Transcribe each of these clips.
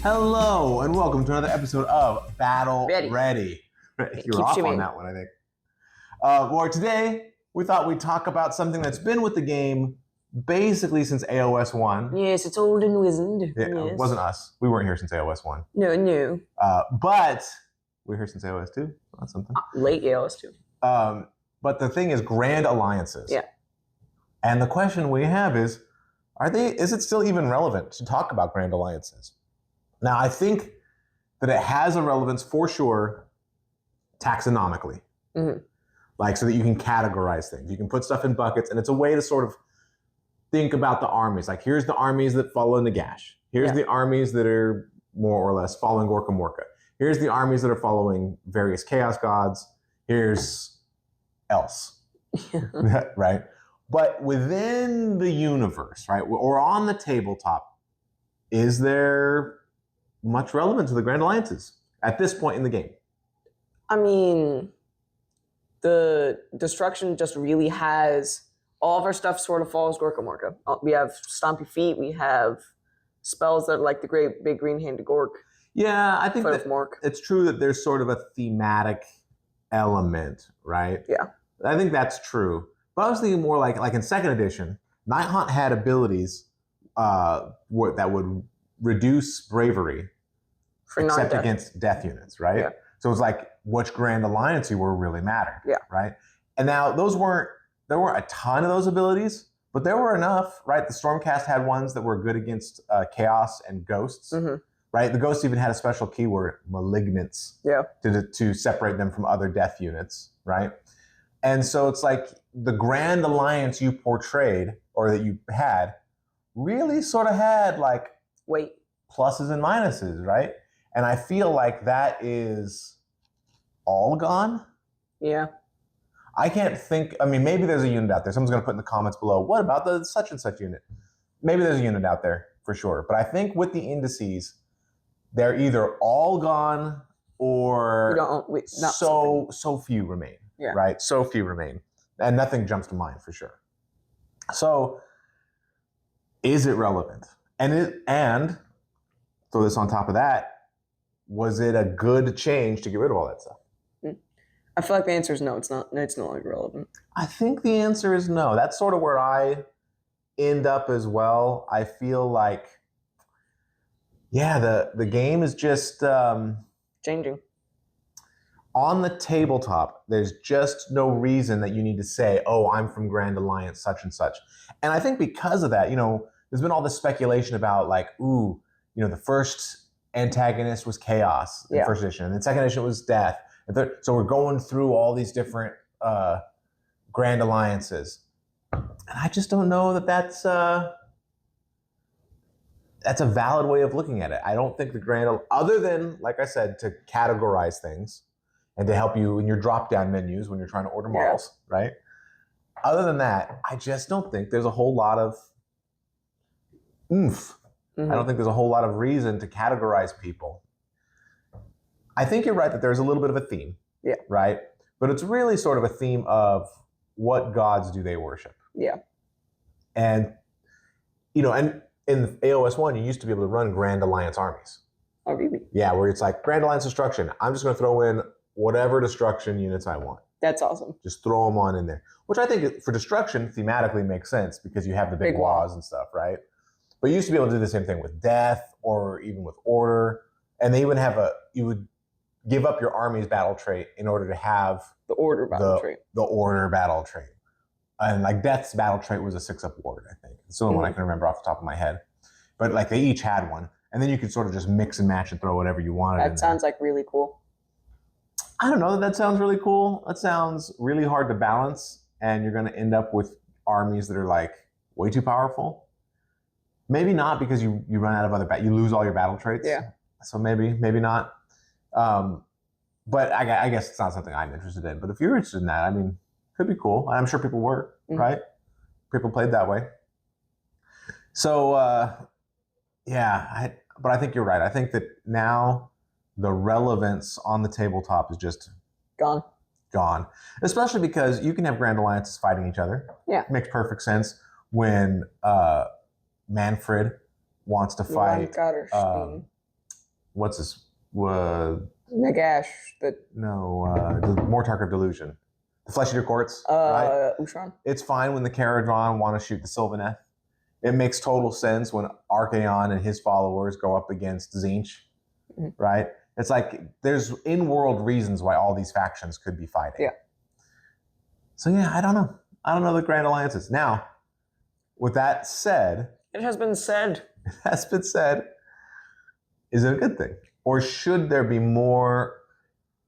Hello, and welcome to another episode of Battle Ready. You're off on that one, I think. Well, today, we thought we'd talk about something that's been with the game basically since AOS 1. Yes, it's old and wizened. Yes. It wasn't us. We weren't here since AOS 1. No. But we're here since AOS 2. That's something. Late AOS 2. But the thing is Grand Alliances. Yeah. And the question we have is it still even relevant to talk about Grand Alliances? Now, I think that it has a relevance for sure taxonomically. Mm-hmm. Like, so that you can categorize things. You can put stuff in buckets, and it's a way to sort of think about the armies. Like, here's the armies that follow Nagash. Here's the armies that are more or less following Gorka Morka. Here's the armies that are following various chaos gods. Here's else. Right? But within the universe, right, or on the tabletop, is there much relevance to the Grand Alliances at this point in the game? I mean, the destruction just really has all of our stuff sort of follows Gorka Morka. We have Stompy Feet. We have spells that are like the great big green-handed Gork. Yeah, I think that it's true that there's sort of a thematic element, right? Yeah. I think that's true. But I was thinking more like in second edition, Nighthaunt had abilities that would reduce bravery except against death units, right? Yeah. So it was like which Grand Alliance you were really mattered, right? And now there weren't a ton of those abilities, but there were enough, right? The Stormcast had ones that were good against chaos and ghosts, right? The ghosts even had a special keyword, malignants, to separate them from other death units, right? And so it's like the Grand Alliance you portrayed or that you had really sort of had like pluses and minuses, right? And I feel like that is all gone. Yeah. I can't think, I mean, maybe there's a unit out there. Someone's going to put in the comments below, what about the such and such unit? Maybe there's a unit out there for sure. But I think with the indices, they're either all gone or so few remain. Yeah. Right? So few remain. And nothing jumps to mind for sure. So, is it relevant? And throw this on top of that, was it a good change to get rid of all that stuff? I feel like the answer is no. It's not. It's no longer relevant. I think the answer is no. That's sort of where I end up as well. I feel like, the game is just changing. On the tabletop, there's just no reason that you need to say, oh, I'm from Grand Alliance such and such. And I think because of that, there's been all this speculation about like, the first antagonist was chaos in first edition, and then second edition was death. So we're going through all these different Grand Alliances. And I just don't know that that's a valid way of looking at it. I don't think other than, like I said, to categorize things and to help you in your drop-down menus when you're trying to order models, right? Other than that, I just don't think there's a whole lot of oomph. I don't think there's a whole lot of reason to categorize people. I think you're right that there's a little bit of a theme, right? But it's really sort of a theme of what gods do they worship. Yeah. And, and in AOS 1, you used to be able to run Grand Alliance armies. Oh, really? Yeah, where it's like Grand Alliance Destruction. I'm just going to throw in whatever destruction units I want. That's awesome. Just throw them on in there. Which I think for destruction thematically makes sense because you have the big walls and stuff, right? But you used to be able to do the same thing with death or even with order. And they would you would give up your army's battle trait in order to have the order battle trait. The order battle trait. And like death's battle trait was a 6-up ward, I think. It's the only one I can remember off the top of my head. But like they each had one. And then you could sort of just mix and match and throw whatever you wanted. That sounds like really cool. I don't know that sounds really cool. That sounds really hard to balance. And you're going to end up with armies that are like way too powerful. Maybe not because you run out of you lose all your battle traits. Yeah. So maybe not. But I guess it's not something I'm interested in. But if you're interested in that, I mean, could be cool. I'm sure people were, right? People played that way. So, but I think you're right. I think that now the relevance on the tabletop is just gone. Especially because you can have Grand Alliances fighting each other. Yeah. It makes perfect sense when Manfred wants to fight what's this? Nagash. The Mortark of Delusion. The Flesh Eater Courts. Right? Ushran. It's fine when the Caradron want to shoot the Sylvaneth. It makes total sense when Archaon and his followers go up against Tzeentch, right? It's like there's in-world reasons why all these factions could be fighting. Yeah. So yeah, I don't know. I don't know the Grand Alliances. Now, with that said... It has been said. Is it a good thing? Or should there be more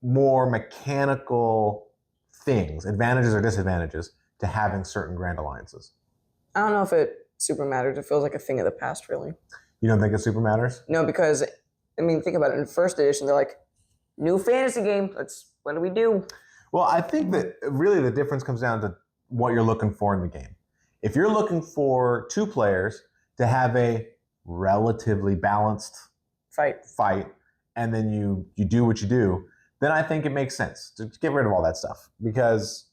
mechanical things, advantages or disadvantages, to having certain Grand Alliances? I don't know if it super matters. It feels like a thing of the past, really. You don't think it super matters? No, because, I mean, think about it. In first edition, they're like, new fantasy game. What do we do? Well, I think that really the difference comes down to what you're looking for in the game. If you're looking for two players to have a relatively balanced fight, and then you do what you do, then I think it makes sense to get rid of all that stuff, because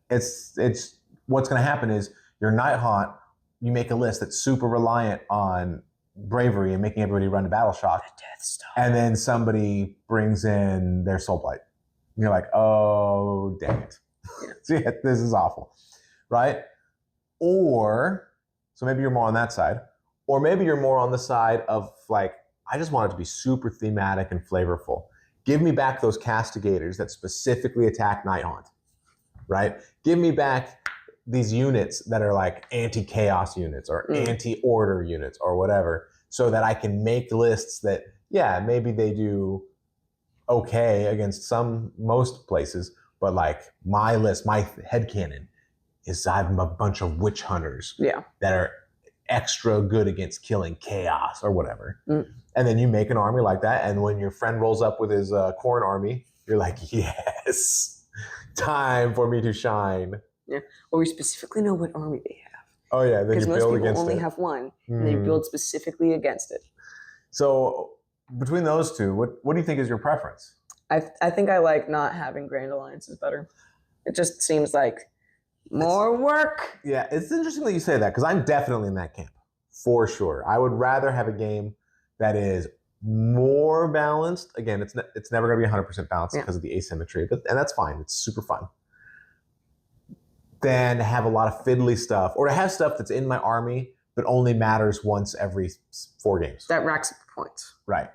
it's what's going to happen is your Nighthaunt, you make a list that's super reliant on bravery and making everybody run to Battle Shock, and then somebody brings in their Soulblight. You're like, oh, dang it. Yeah, this is awful, right? Or, so maybe you're more on that side, or maybe you're more on the side of like, I just want it to be super thematic and flavorful. Give me back those castigators that specifically attack Nighthaunt, right? Give me back these units that are like anti-chaos units or anti-order units or whatever, so that I can make lists that, yeah, maybe they do okay against most places, but like my list, my headcanon is I have a bunch of witch hunters that are extra good against killing chaos or whatever. And then you make an army like that, and when your friend rolls up with his corn army, you're like, yes, time for me to shine. Yeah, or we specifically know what army they have. Oh yeah, then you build against it. Because most people only have one, and they build specifically against it. So between those two, what do you think is your preference? I think I like not having Grand Alliances better. It just seems like more work. Yeah, it's interesting that you say that, because I'm definitely in that camp, for sure. I would rather have a game that is more balanced. Again, it's never going to be 100% balanced because of the asymmetry, and that's fine. It's super fun. Than to have a lot of fiddly stuff, or to have stuff that's in my army but only matters once every 4 games. That racks up points. Right.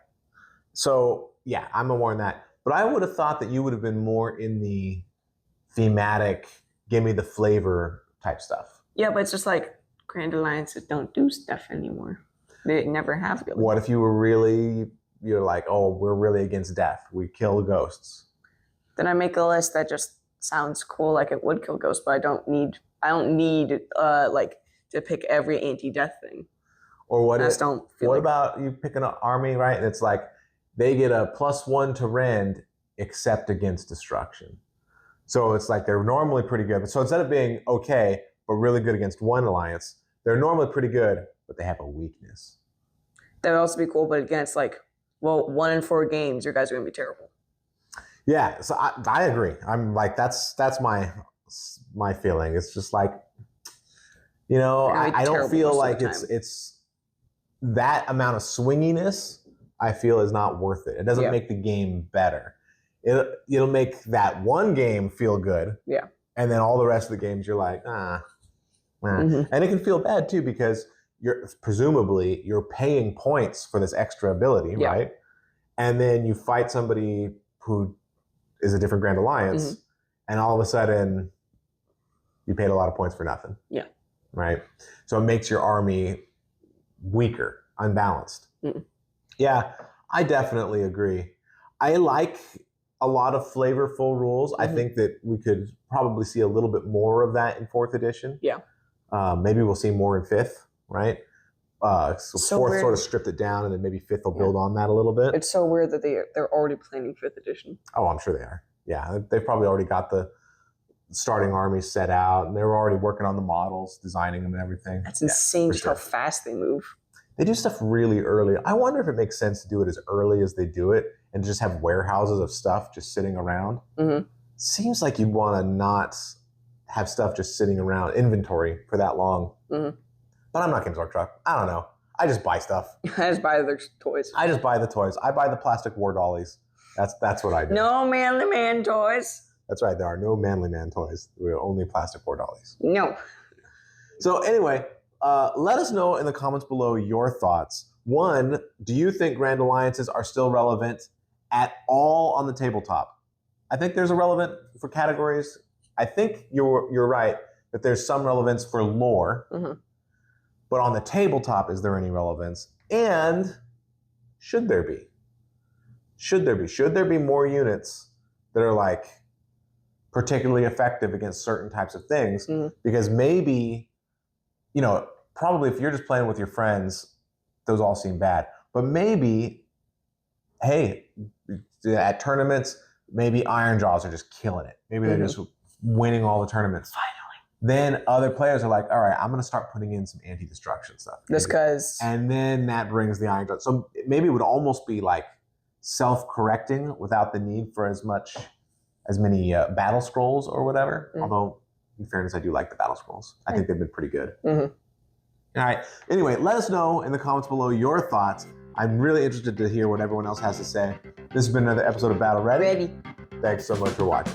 So, yeah, I'm more in that. But I would have thought that you would have been more in the thematic, give me the flavor type stuff. Yeah, but it's just like Grand Alliances don't do stuff anymore. They never have really. What if you're like, oh, we're really against death. We kill ghosts. Then I make a list that just sounds cool, like it would kill ghosts, but I don't need like to pick every anti-death thing. Or what about you pick an army, right? And it's like they get a +1 to rend except against destruction. So it's like they're normally pretty good. So instead of being okay, but really good against one alliance, they're normally pretty good, but they have a weakness. That would also be cool, but against like, well, 1 in 4 games, your guys are going to be terrible. Yeah, so I agree. I'm like, that's my feeling. It's just like, you know, I don't feel like it's that amount of swinginess. I feel is not worth it. It doesn't make the game better. It'll make that one game feel good. Yeah. And then all the rest of the games, you're like, And it can feel bad too, because presumably you're paying points for this extra ability, right? And then you fight somebody who is a different Grand Alliance, and all of a sudden you paid a lot of points for nothing. Yeah. Right? So it makes your army weaker, unbalanced. Yeah, I definitely agree. I like a lot of flavorful rules. I think that we could probably see a little bit more of that in 4th edition. Yeah. Maybe we'll see more in 5th, right? So 4th sort of stripped it down, and then maybe 5th will build on that a little bit. It's so weird that they're already planning 5th edition. Oh, I'm sure they are. Yeah, they've probably already got the starting armies set out, and they were already working on the models, designing them and everything. That's insane just how fast they move. They do stuff really early. I wonder if it makes sense to do it as early as they do it and just have warehouses of stuff just sitting around. Seems like you'd want to not have stuff just sitting around, inventory, for that long. But I'm not Games Workshop. I don't know. I just buy stuff. I just buy their toys. I just buy the toys. I buy the plastic war dollies. That's what I do. No manly man toys. That's right. There are no manly man toys. We're only plastic war dollies. No. So anyway, let us know in the comments below your thoughts. One, do you think Grand Alliances are still relevant at all on the tabletop? I think there's a relevant for categories. I think you're right that there's some relevance for lore. Mm-hmm. But on the tabletop, is there any relevance? And should there be? Should there be? Should there be more units that are like particularly effective against certain types of things? Mm-hmm. Because maybe, you know, probably if you're just playing with your friends, those all seem bad. But maybe, hey, at tournaments, maybe Iron Jaws are just killing it. Maybe they're just winning all the tournaments. Finally. Then other players are like, all right, I'm going to start putting in some anti-destruction stuff. Just because. And then that brings the Iron Jaws. So maybe it would almost be like self-correcting without the need for as many battle scrolls or whatever. Mm. Although, in fairness, I do like the battle scrolls. I think they've been pretty good. Mm-hmm. All right. Anyway, let us know in the comments below your thoughts. I'm really interested to hear what everyone else has to say. This has been another episode of Battle Ready. Ready. Thanks so much for watching.